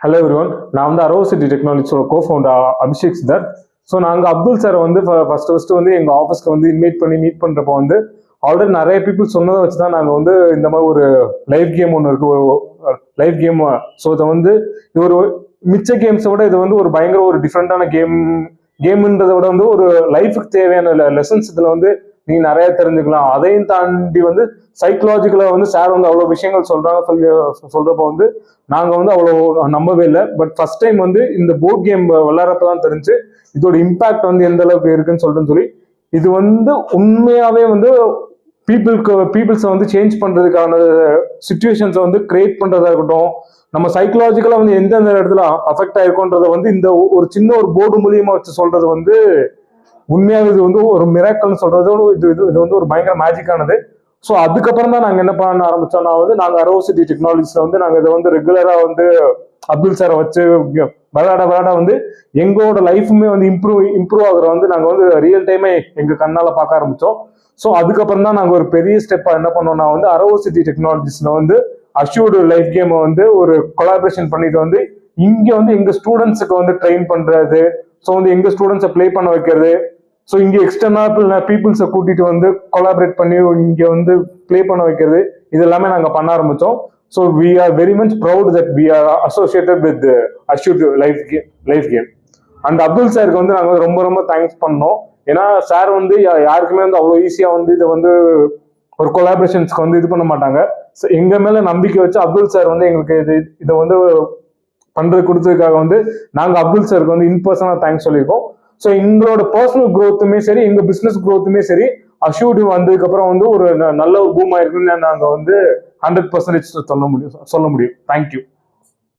Hello everyone, நான் வந்து அரவசிட்டி டெக்னாலஜிஸோட கோ-ஃபவுண்டர் Abhishek Siddharth. So நாங்கள் அப்துல் சாரை வந்து ஃபர்ஸ்ட் வந்து எங்கள் ஆஃபீஸ்க்கு வந்து இன்வைட் பண்ணி மீட் பண்ணுறப்போ வந்து ஆல்ரெடி நிறைய பீப்புள் சொன்னதை வச்சு தான் நாங்கள் வந்து இந்த மாதிரி ஒரு லைவ் கேம் ஒன்று இருக்கு, ஒரு லைவ் கேம். ஸோ இதை வந்து இது ஒரு மிச்ச கேம்ஸை விட இது வந்து ஒரு பயங்கர ஒரு டிஃப்ரெண்டான கேம்ன்றதை விட வந்து ஒரு லைஃபுக்கு தேவையான லெசன்ஸ் இதில் வந்து நீங்க நிறைய தெரிஞ்சுக்கலாம். அதையும் தாண்டி வந்து சைக்கலாஜிக்கலா வந்து சார் வந்து அவ்வளவு விஷயங்கள் சொல்றப்ப வந்து நாங்க வந்து அவ்வளவு நம்பவே இல்லை. பட் ஃபர்ஸ்ட் டைம் வந்து இந்த போர்ட் கேம் விளையாடுறப்பதான் தெரிஞ்சு இதோட இம்பாக்ட் வந்து எந்த அளவுக்கு இருக்குன்னு சொல்றேன்னு சொல்லி, இது வந்து உண்மையாவே வந்து பீப்புள்ஸை வந்து சேஞ்ச் பண்றதுக்கான சிச்சுவேஷன்ஸை வந்து கிரியேட் பண்றதா இருக்கட்டும், நம்ம சைக்கலாஜிக்கலா வந்து எந்தெந்த இடத்துல அஃபெக்ட் ஆயிருக்கோன்றத வந்து இந்த ஒரு சின்ன ஒரு போர்டு மூலியமா வச்சு சொல்றது வந்து உண்மையாக இது வந்து ஒரு மிராக்கல்னு சொல்றதோடு இது வந்து ஒரு பயங்கர மேஜிக்கானது. ஸோ அதுக்கப்புறம் தான் நாங்கள் என்ன பண்ண ஆரம்பிச்சோம்னா வந்து நாங்கள் அரவசிட்டி டெக்னாலஜிஸ்ல வந்து நாங்கள் இதை வந்து ரெகுலரா வந்து அப்துல் சாரை வச்சு விளையாட வந்து எங்களோட லைஃபுமே வந்து இம்ப்ரூவ் ஆகுற வந்து நாங்கள் வந்து ரியல் டைமே எங்க கண்ணால பார்க்க ஆரம்பிச்சோம். ஸோ அதுக்கப்புறம் தான் நாங்கள் ஒரு பெரிய ஸ்டெப்பா என்ன பண்ணோம்னா வந்து அரவசிட்டி டெக்னாலஜிஸ்ல வந்து அஷ்யூர்டு லைஃப் கேமை வந்து ஒரு கொலாபரேஷன் பண்ணிட்டு வந்து இங்க வந்து எங்க ஸ்டூடெண்ட்ஸுக்கு வந்து ட்ரெயின் பண்றது, ஸோ வந்து எங்க ஸ்டூடெண்ட்ஸை பிளே பண்ண வைக்கிறது, ஸோ இங்கே எக்ஸ்டர்னா பீப்புள்ஸை கூட்டிட்டு வந்து கொலாபரேட் பண்ணி இங்கே வந்து பிளே பண்ண வைக்கிறது, இது எல்லாமே நாங்கள் பண்ண ஆரம்பித்தோம். So we are very much proud that we are associated with astute life game. And Abdul சாருக்கு வந்து நாங்கள் ரொம்ப ரொம்ப தேங்க்ஸ் பண்ணோம். ஏன்னா சார் வந்து யாருக்குமே வந்து அவ்வளோ ஈஸியாக வந்து இதை வந்து ஒரு கொலாபரேஷன்ஸ்க்கு வந்து இது பண்ண மாட்டாங்க. ஸோ எங்க மேல நம்பிக்கை வச்சு அப்துல் சார் வந்து எங்களுக்கு இதை வந்து பண்றது கொடுத்ததுக்காக வந்து நாங்கள் அப்துல் சாருக்கு வந்து இன்பர்சனாக தேங்க்ஸ் சொல்லியிருக்கோம். ஸோ எங்களோட பர்சனல் க்ரோத்துமே சரி, எங்க பிசினஸ் க்ரோத்துமே சரி, அஷ்யூர்டு வந்ததுக்கு அப்புறம் வந்து ஒரு நல்ல ஒரு பூம் ஆயிருக்குன்னு நாங்கள் வந்து 100% சொல்ல முடியும். தேங்க்யூ.